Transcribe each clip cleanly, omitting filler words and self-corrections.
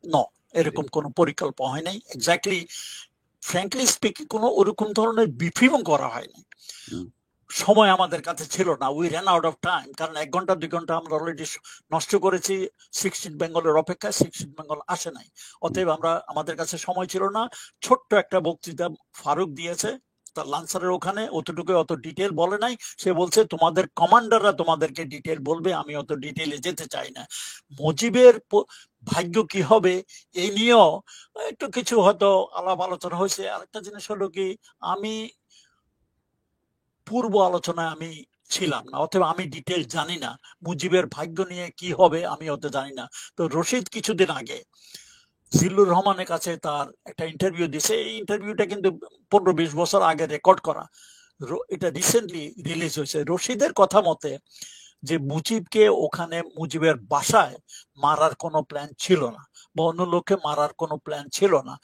ন, এরকম কোনো পরিকল্পনা হয় নাই। এক্স্যাক্টলি ফ্র্যাঙ্কলি স্পিকিং কোনো ওরকম ধরনের ব্রিফিংও করা হয়নি। সময় আমাদের কাছে ছিল না, we ran out of time, কারণ 1 ঘন্টা 2 ঘন্টা আমরা অলরেডি নষ্ট করেছি 16 বেঙ্গলের অপেক্ষায়। 16 বেঙ্গল আসে নাই, অতএব আমাদের কাছে সময় ছিল না। ছোট্ট একটা বক্তৃতা ফারুক দিয়েছে তার লান্সারের ওখানে, অতটুকু, অত ডিটেল বলে নাই। সে বলছে তোমাদের কমান্ডাররা তোমাদেরকে ডিটেল বলবে, আমি অত ডিটেলে যেতে চাই না। মুজিবের ভাগ্য কি হবে এই নিয়েও একটু কিছু হয়তো আলাপ আলোচনা হয়েছে। আরেকটা জিনিস হলো কি, আমি পূর্ব আলোচনায় আমি ছিলাম না, অথবা আমি ডিটেল জানি না মুজিবের ভাগ্য নিয়ে কি হবে, আমি অত জানি না। তো রশিদ কিছুদিন আগে জিল্লুর রহমানের কাছে তার একটা ইন্টারভিউ দিছে। এই ইন্টারভিউটা কিন্তু 15-20 বছর আগে রেকর্ড করা, এটা রিসেন্টলি রিলিজ হয়েছে। রশিদের কথা মতে যে মুজিবকে ওখানে মুজিবের বাসায় মারার কোনো প্ল্যান ছিল না, বা অন্য লোককে মারার কোনো প্ল্যান ছিল না।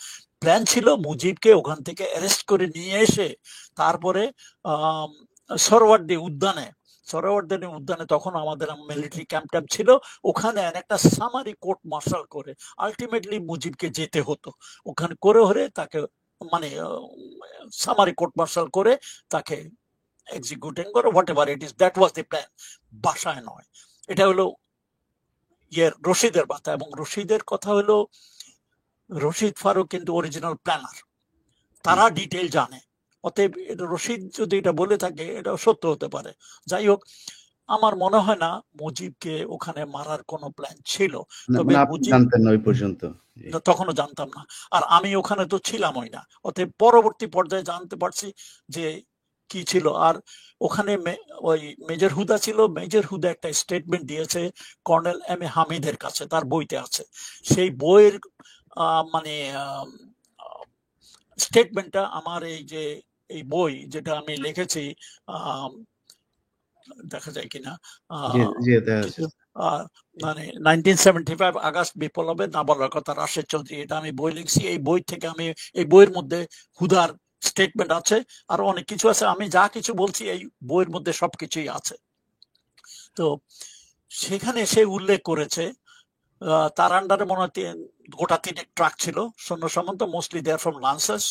প্ল্যান ছিল মুজিবকে ওখান থেকে অ্যারেস্ট করে নিয়ে এসে তারপরে সরওয়ার্দী উদ্যানে তখন আমাদের মিলিটারি ক্যাম্প ছিল, ওখানে একটা সামারি কোর্ট মার্শাল করে আলটিমেটলি মুজিবকে যেতে হতো ওখানে করে হরে তাকে, মানে সামারি কোর্ট মার্শাল করে তাকে এক্সিকিউটিং করে, what ever it is, that was the plan, বাসায় নয়। এটা হলো রশিদের কথা। এবং রশিদের কথা হলো রশিদ ফারুক কিন্তু অরিজিনাল প্ল্যানার, তারা ডিটেল জানে। অতএব রশিদ যদি এটা বলে থাকে এটা সত্য হতে পারে। যাই হোক, আমার মনে হয় না মুজিবকে ওখানে মারার কোনো প্ল্যান ছিল। তবে মুজিব জানতেন না ওই পর্যন্ত? তখনও জানতাম না, আর আমি ওখানে তো ছিলামই না। অতএব পরবর্তী পর্যায়ে জানতে পারছি যে কি ছিল। আর ওখানে ওই মেজর হুদা ছিল, মেজর হুদা একটা স্টেটমেন্ট দিয়েছে কর্নেল এম এ হামিদের কাছে, তার বইতে আছে। সেই বইয়ের মানে স্টেটমেন্টটা আমার এই বই যেটা আমি লিখেছি, দেখা যায় কিনা, মানে 1975 আগস্ট বিপ্লবের না বলার কথা রাশেদ চৌধুরী, এটা আমি বই লিখছি। এই বই থেকে আমি, এই বইয়ের মধ্যে হুদার স্টেটমেন্ট আছে, আর অনেক কিছু আছে। আমি যা কিছু বলছি এই বইয়ের মধ্যে সবকিছুই আছে। তো সেখানে সে উল্লেখ করেছে তার আন্ডারে মনে হয় গোটা 3 ট্রাক ছিল সৈন্য সামন্ত, মোস্টলি দেয়ার ফ্রম লান্সার্স,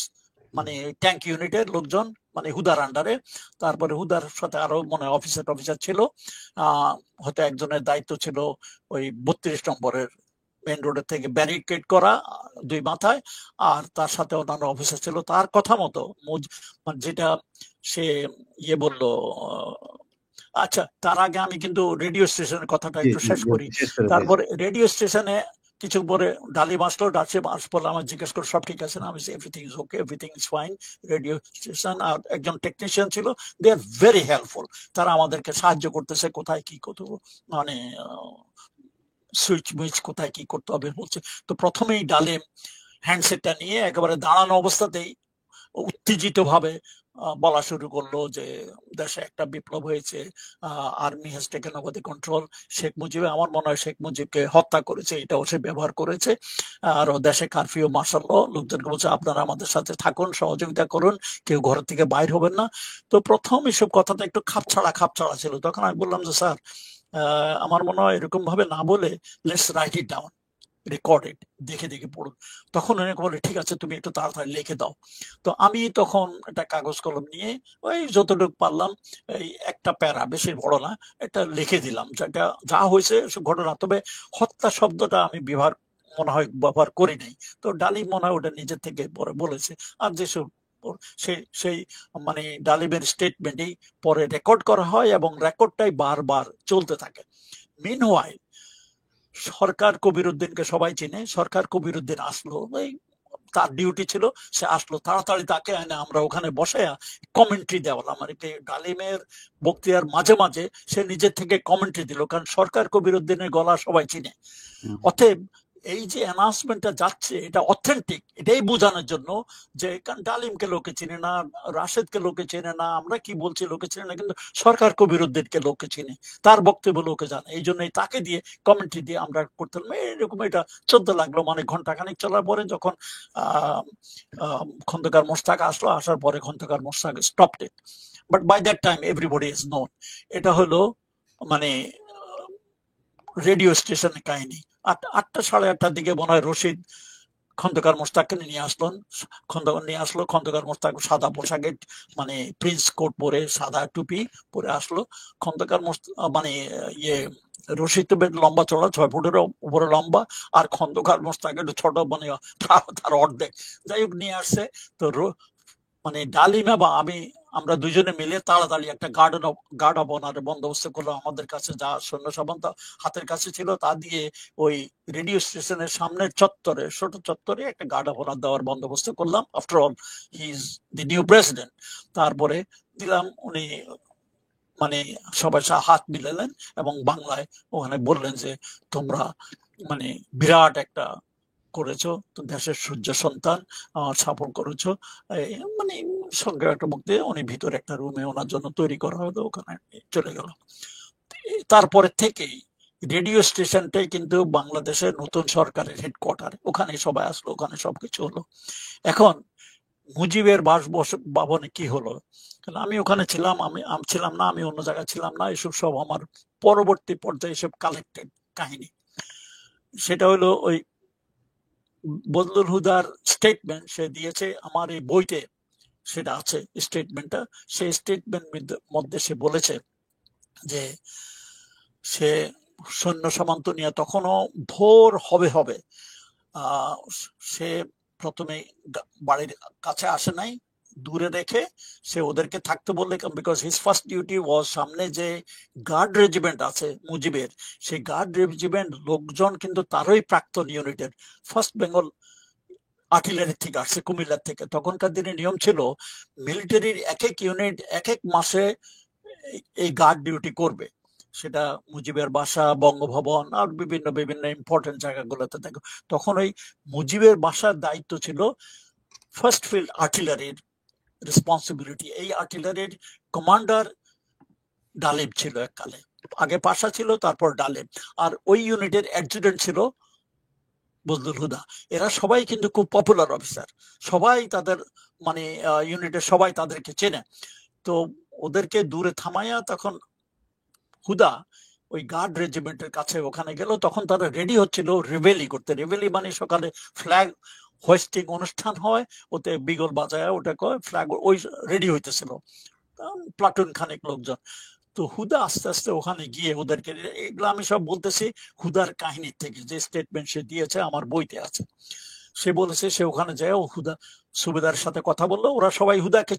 মানে ট্যাঙ্ক ইউনিটের লোকজন, মানে হুদার আন্ডারে। তারপরে হুদার সাথে আরো মনে অফিসার ছিল। হয়তো একজনের দায়িত্ব ছিল ওই 32 নম্বরের মেন রোডের থেকে ব্যারিকেড করা 2 মাথায়, আর তার সাথে অন্যান্য অফিসার ছিল। তার কথা মতো যেটা সে বললো। আচ্ছা, তার আগে আমি কিন্তু রেডিও স্টেশনের কথাটা একটু শেষ করি। তারপরে রেডিও স্টেশনে কিছু পরে ডালিম আসলো, পরে আমার জিজ্ঞেস করে সব ঠিক আছে না, আমি everything is okay, everything is fine. Radio station আর একজন টেকনিশিয়ান ছিল, দে আর ভেরি হেল্পফুল। তারা আমাদেরকে সাহায্য করতেছে, কোথায় কি করতে, মানে সুইচ মুইচ কোথায় কি করতে হবে বলছে। তো প্রথমেই ডালিম হ্যান্ডসেটটা নিয়ে একেবারে দাঁড়ানো অবস্থাতেই উত্তেজিত ভাবে বলা শুরু করলো যে দেশে একটা বিপ্লব হয়েছে, army has taken over the control. Sheikh Mujib, আমার মনে হয় শেখ মুজিবকে হত্যা করেছে, এটাও সে ব্যবহার করেছে। আর দেশে কারফিউ মার্শাল ল, লোকজনকে বলছে আপনারা আমাদের সাথে থাকুন, সহযোগিতা করুন, কেউ ঘর থেকে বাইর হবেন না। তো প্রথম এসব কথাটা একটু খাপছাড়া ছিল। তখন আমি বললাম যে স্যার, আমার মনে হয় এরকম ভাবে না বলে let's write it down, recorded, দেখে পড়ুন। তখন অনেকে বলে ঠিক আছে তুমি একটু তাড়াতাড়ি লিখে দাও। তো আমি তখন একটা কাগজ কলম নিয়ে ওই যতটুকু পারলাম, এই একটা প্যারা, বেশি বড় না, এটা লিখে দিলাম যেটা যা হয়েছে ঘটনা। তবে হত্যা শব্দটা আমি মনে হয় ব্যবহার করি নাই। তো ডালিম মনে হয় ওটা নিজের থেকে পরে বলেছে। আর যেসব সেই মানে ডালিমের স্টেটমেন্টই পরে রেকর্ড করা হয়, এবং রেকর্ডটাই বারবার চলতে থাকে। মিনওয়াইল সরকার কবিরউদ্দিনকে সবাই চিনে, সরকার কবিরউদ্দিন আসলো, ওই তার ডিউটি ছিল, সে আসলো তাড়াতাড়ি, তাকে এনে আমরা ওখানে বসে কমেন্ট্রি দেওয়ালাম। আর কি ডালিমের বক্তৃতার মাঝে মাঝে সে নিজের থেকে কমেন্ট্রি দিল, কারণ সরকার কবিরউদ্দিনের গলা সবাই চিনে। অতএব এই যে অ্যানাউন্সমেন্টটা যাচ্ছে এটা অথেন্টিক, এটাই বোঝানোর জন্য যে কারণ ডালিমকে লোকে চিনে না, রাশেদকে লোকে চেনে না, আমরা কি বলছি লোকে চিনে না, কিন্তু সরকার কবিরউদ্দিনকে লোকে চিনে, তার বক্তব্য লোকে জানে। এই জন্যই তাকে দিয়ে কমেন্ট্রি দিয়ে আমরা করতে এরকম। এটা চলতে লাগলো, মানে ঘন্টাখানিক চলার পরে যখন খন্দকার মোশতাক আসলো, আসার পরে Khondaker Mostaq stopped it. But by that time everybody is known. এটা হলো মানে রেডিও স্টেশনের কাহিনী। আটটা সাড়ে আটটার দিকে মনে হয় রশিদ খন্দকার মোস্তাককে নিয়ে আসলো। খন্দকার মোস্তাক সাদা পোশাকে, মানে প্রিন্স কোট পরে সাদা টুপি পরে আসলো। খন্দকার মানে ইয়ে রশিদ তো বেশ লম্বা চড়া, 6 ফুটের উপরে লম্বা, আর খন্দকার মোস্তাক একটু ছোট, মানে তার অর্ধেক। যাই হোক নিয়ে আসছে। তো মানে ডালিমা বা আমরা দুজনে মিলে তাড়াতাড়ি একটা গার্ড অব অনারের বন্দোবস্ত করলাম। আমাদের কাছে যা সৈন্য সামন্ত হাতের কাছে ছিল তা দিয়ে ওই রেডিও স্টেশনের সামনের চত্বরে, ছোট চত্বরে একটা গার্ড অব অনার দেওয়ার বন্দোবস্ত করলাম। After all he is the new president. তারপরে দিলাম, উনি মানে সবাই হাত মিলালেন এবং বাংলায় ওখানে বললেন যে তোমরা মানে বিরাট একটা করেছো, তো দেশের সূর্য সন্তান, স্থাপন করেছো। মানে সঙ্গে একটা মুখ দিয়ে উনি ভিতরে একটা রুমে ওনার জন্য তৈরি করা হলো, ওখানে চলে গেল। তারপরে থেকেই রেডিও স্টেশনটাই কিন্তু বাংলাদেশের নতুন সরকারের হেডকোয়ার্টার। ওখানে সবাই আসলো, ওখানে সবকিছু হলো। এখন মুজিবের বাসভবনে কি হলো, কারণ আমি ওখানে ছিলাম, আমি ছিলাম না, আমি অন্য জায়গায় ছিলাম না, এসব সব আমার পরবর্তী পর্যায়ে সব কালেক্টেড কাহিনী। সেটা হলো ওই বদলুল হুদার স্টেটমেন্ট সে দিয়েছে আমার এই বইতে, সেটা আছে স্টেটমেন্টটা। সেই স্টেটমেন্ট মধ্যে সে বলেছে যে সে সৈন্য সামন্ত নিয়ে তখনও ভোর হবে হবে সে প্রথমে বাড়ির কাছে আসে নাই, দূরে রেখে সে ওদেরকে থাকতে বললে, বিকজ হিজ ফার্স্ট ডিউটি ওয়াজ সামনে যে গার্ড রেজিমেন্ট আছে মুজিবের, সেই গার্ড রেজিমেন্ট লোকজন কিন্তু তারই প্রাক্তন ইউনিটের, ফার্স্ট বেঙ্গল আর্টিলারি থেকে আসছে, কুমিল্লার থেকে। তখনকার দিনে নিয়ম ছিল মিলিটারির এক এক ইউনিট এক এক মাসে এই গার্ড ডিউটি করবে। সেটা মুজিবের বাসা, বঙ্গভবন আর বিভিন্ন বিভিন্ন ইম্পর্টেন্ট জায়গাগুলোতে থাকে। তখন ওই মুজিবের বাসার দায়িত্ব ছিল ফার্স্ট ফিল্ড আর্টিলারির রেসপন্সিবিলিটি। এই আর্টিলারির কমান্ডার ডালিম ছিল এককালে, আগে পাশা ছিল তারপর ডালিম, আর ওই ইউনিটের অ্যাডজুটেন্ট ছিল বজলুল হুদা। এরা সবাই কিন্তু খুব পপুলার অফিসার, সবাই তাদের মানে ইউনিটের সবাই তাদেরকে চেনে। তো ওদেরকে দূরে থামাইয়া তখন হুদা ওই গার্ড রেজিমেন্টের কাছে ওখানে গেল। তখন তারা রেডি হচ্ছিল রেভেলি করতে। রেভেলি মানে সকালে ফ্ল্যাগ হোয়েস্টিং অনুষ্ঠান হয়, ওতে বিগল বাজায় ওটা কয় ফ্ল্যাগ, ওই রেডি হইতেছিল প্লাটুন খানিক লোকজন। তো হুদা আস্তে আস্তে ওখানে গিয়ে ওদেরকে, এগুলো আমি সব বলতেছি হুদার কাহিনীর থেকে, যে স্টেটমেন্ট সে দিয়েছে আমার বইতে আছে। সে বলেছে সে ওখানে যায়, ও হুদা সুবেদারের সাথে কথা বললো, ওরা সবাই হুদাকে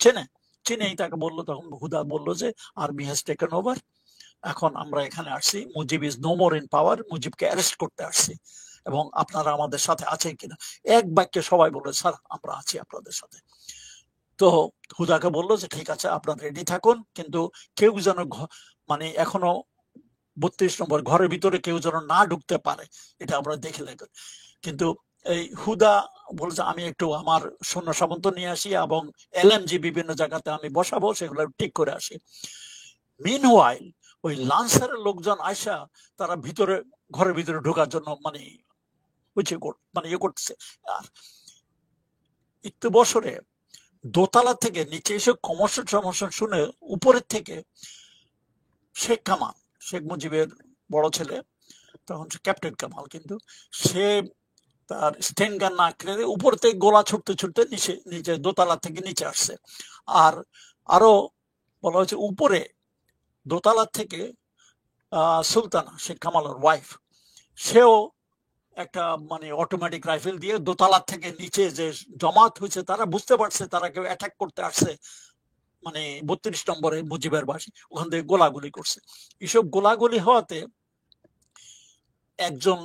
চিনেই তাকে বললো। তখন হুদা বললো যে আর্মি হ্যাজ টেকেন ওভার, এখন আমরা এখানে আসছি, Mujib is no more in power, মুজিবকে অ্যারেস্ট করতে আসছি, এবং আপনারা আমাদের সাথে আছেন কিনা। এক বাক্যে সবাই বললো স্যার আমরা আছি আপনাদের সাথে। তো হুদাকে বললো যে ঠিক আছে আপনারা রেডি থাকুন, কিন্তু কেউ যেন মানে এখনো 32 নম্বর ঘরের ভিতরে কেউ যেন না ঢুকতে পারে, এটা আমরা দেখে লাগবে। কিন্তু এই হুদা বলছে আমি একটু আমার সৈন্য সামন্ত নিয়ে আসি এবং এলএমজি বিভিন্ন জায়গাতে আমি বসাবো, সেগুলো ঠিক করে আসি। মিনওয়াইল ওই লান্সারের লোকজন আয়সা তারা ভিতরে ঘরের ভিতরে ঢোকার জন্য মানে ইয়ে করতেছে। আর একটু বছরে দোতলা থেকে নিচে এসে কমোশন শুনে উপরের থেকে শেখ কামাল, শেখ মুজিবের বড় ছেলে, তখন ক্যাপ্টেন কামাল, কিন্তু সে তার স্টেন গান না কেড়ে উপর থেকে গোলা ছুটতে ছুটতে নিচে দোতলা থেকে নিচে আসছে। আর আরো বলা হয়েছে উপরে দোতলা থেকে সুলতানা শেখ কামালের ওয়াইফ, সেও একটা মানে অটোমেটিক রাইফেল দিয়ে দোতলা থেকে নিচে যে জমাত হয়েছে তারা বুঝতে পারছে তারা কেউ অ্যাটাক করতে আসছে, মানে 32 নম্বরে মুজিবের বাসী, ওখান থেকে গোলাগুলি করছে। এসব গোলাগুলি হওয়াতে একজন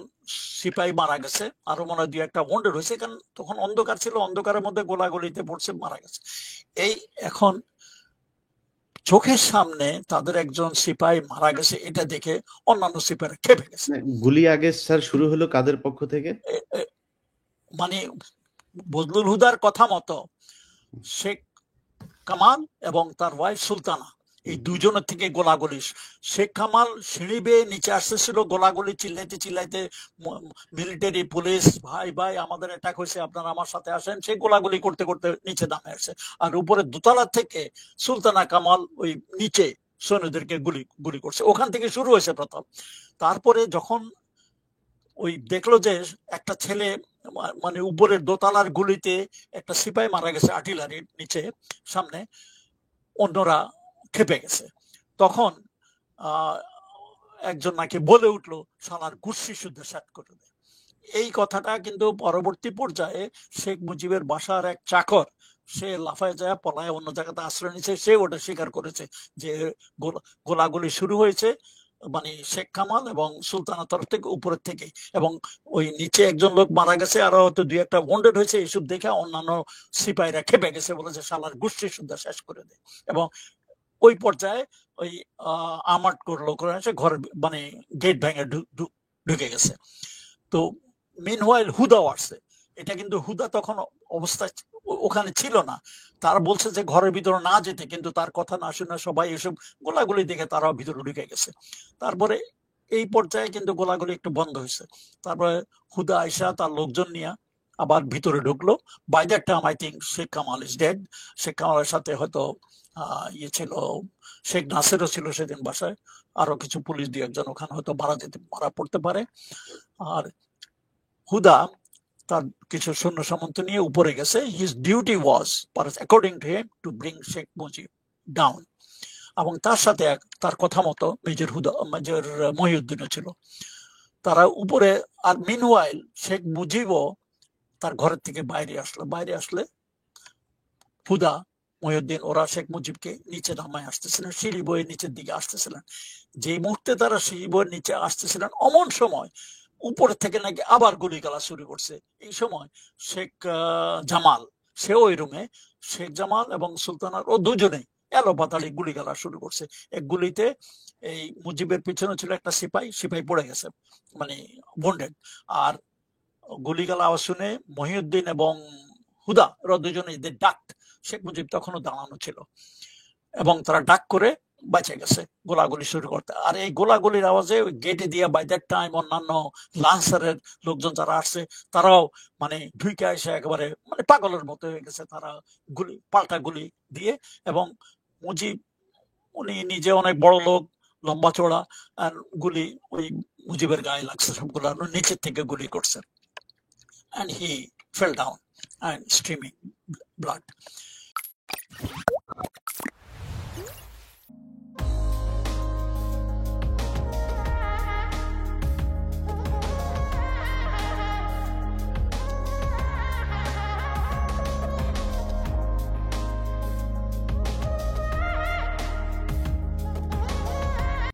সিপাহী মারা গেছে, আরো মনে হয় 2-1টা ওয়ান্ডেড হয়েছে, কারণ তখন অন্ধকার ছিল, অন্ধকারের মধ্যে গোলাগুলিতে পড়ছে, মারা গেছে। এই এখন চোখের সামনে তাদের একজন সিপাহী মারা গেছে, এটা দেখে অন্যান্য সিপাহীরা খেপে গেছে। গুলি আগে স্যার শুরু হলো কাদের পক্ষ থেকে? মানে বজলুল হুদার কথা মতো শেখ কামাল এবং তার ওয়াইফ সুলতানা, এই দুজনের থেকে গোলাগুলি। শেখ কামাল সিঁড়ি বেয়ে নিচে আসতেছিল, গোলাগুলি চিল্লাইতে চিল্লাইতে, মিলিটারি পুলিশ ভাই ভাই আমাদের অ্যাটাক হয়েছে আপনারা আমার সাথে আসেন, সে গোলাগুলি করতে করতে নিচে নামে আসছে। আর উপরে দোতলা থেকে সুলতানা কামাল ওই নিচে সৈন্যদেরকে গুলি করছে, ওখান থেকে শুরু হয়েছে প্রথম। তারপরে যখন ওই দেখলো যে একটা ছেলে মানে উপরের দোতলার গুলিতে একটা সিপাহি মারা গেছে আর্টিলারির নিচে সামনে, অন্যরা খেপে গেছে। তখন একজন নাকি বলে উঠলো, শালার গুষ্টি শুদ্ধ শেষ করে দেয়। এই কথাটা কিন্তু পরবর্তী পর্যায়ে শেখ মুজিবের বাসার এক চাকর, সে লাফায় যায় পলায় অন্য জায়গাতে আশ্রয় নিচ্ছে, সে ওটা স্বীকার করেছে যে গোলাগুলি শুরু হয়েছে মানে শেখ কামাল এবং সুলতানের তরফ থেকে, উপরের থেকে, এবং ওই নিচে একজন লোক মারা গেছে, আরো হয়তো দুই একটা ওয়ান্ডেড হয়েছে। এইসব দেখে অন্যান্য সিপাহীরা খেপে গেছে, বলেছে শালার গোষ্ঠী শুদ্ধ শেষ করে দেয়। এবং ওই পর্যায়ে ওই আমাট করলো, করে এসে ঘর মানে গেট ভেঙে ঢুকে গেছে। তো মিনওয়াইল হুদাও আসছে। এটা কিন্তু হুদা তখন অবস্থায় ওখানে ছিল না। তারা বলছে যে ঘরের ভিতরে না যেতে, কিন্তু তার কথা না শুনে সবাই এসব গোলাগুলি দেখে তারাও ভিতরে ঢুকে গেছে। তারপরে এই পর্যায়ে কিন্তু গোলাগুলি একটু বন্ধ হয়েছে। তারপরে হুদা আয়সা তার লোকজন নিয়ে আবার ভিতরে ঢুকলো। By that time I think Sheikh Kamal is dead. Sheikh কামালের সাথে হয়তো ইয়ে ছিল, শেখ নাসিরও ছিল সেদিন বাসায়, আরো কিছু পুলিশ দিয়ে একজন ওখানে হয়তো মারা পড়তে পারে। আর হুদা তার কিছু সৈন্য সামন্ত নিয়ে উপরে গেছে। His duty was according to him to bring Sheikh Mujib down. এবং তার সাথে তার কথা মতো মেজর মহিউদ্দিনও ছিল। তারা উপরে, আর মিনওয়াইল শেখ মুজিবও তার ঘরের থেকে বাইরে আসলে হুদা, মহিউদ্দিন ওরা শেখ মুজিবকে নিচে নামায় আসতেছিলেন, সিঁড়ি বয়ে নিচের দিকে আসতেছিলেন। যে মুহূর্তে তারা সিঁড়ি বয়ে নিচে আসতেছিলেন, অমন সময় উপরে থেকে নাকি আবার গুলি গালা শুরু করছে। এই সময় শেখ জামাল, সে ওই রুমে, শেখ জামাল এবং সুলতানার ও দুজনেই এলো পাতাড়ি গুলি গালা শুরু করছে। এক গুলিতে এই মুজিবের পিছনে ছিল একটা সিপাহী পড়ে গেছে, মানে বন্ডেড। আর গুলিগালা আওয়াজ শুনে মহিউদ্দিন এবং হুদা ওরা দুজনে ডাক, শেখ মুজিব তখনও দাঁড়ানো ছিল, এবং তারা ডাক করে বাঁচে গেছে গোলাগুলি শুরু করতে। আর এই গোলাগুলির আওয়াজে গেটে দিয়ে বাই দ্যাট টাইম অন্যান্য লান্সারের লোকজন যারা আসছে, তারাও মানে ঢুকে এসে একেবারে মানে পাগলের মতো হয়ে গেছে। তারা পাল্টা গুলি দিয়ে, এবং মুজিব উনি নিজে অনেক বড় লোক, লম্বা চড়া, আর গুলি ওই মুজিবের গায়ে লাগছে সবগুলো, নিচের থেকে গুলি করছে, and he fell down and streaming blood.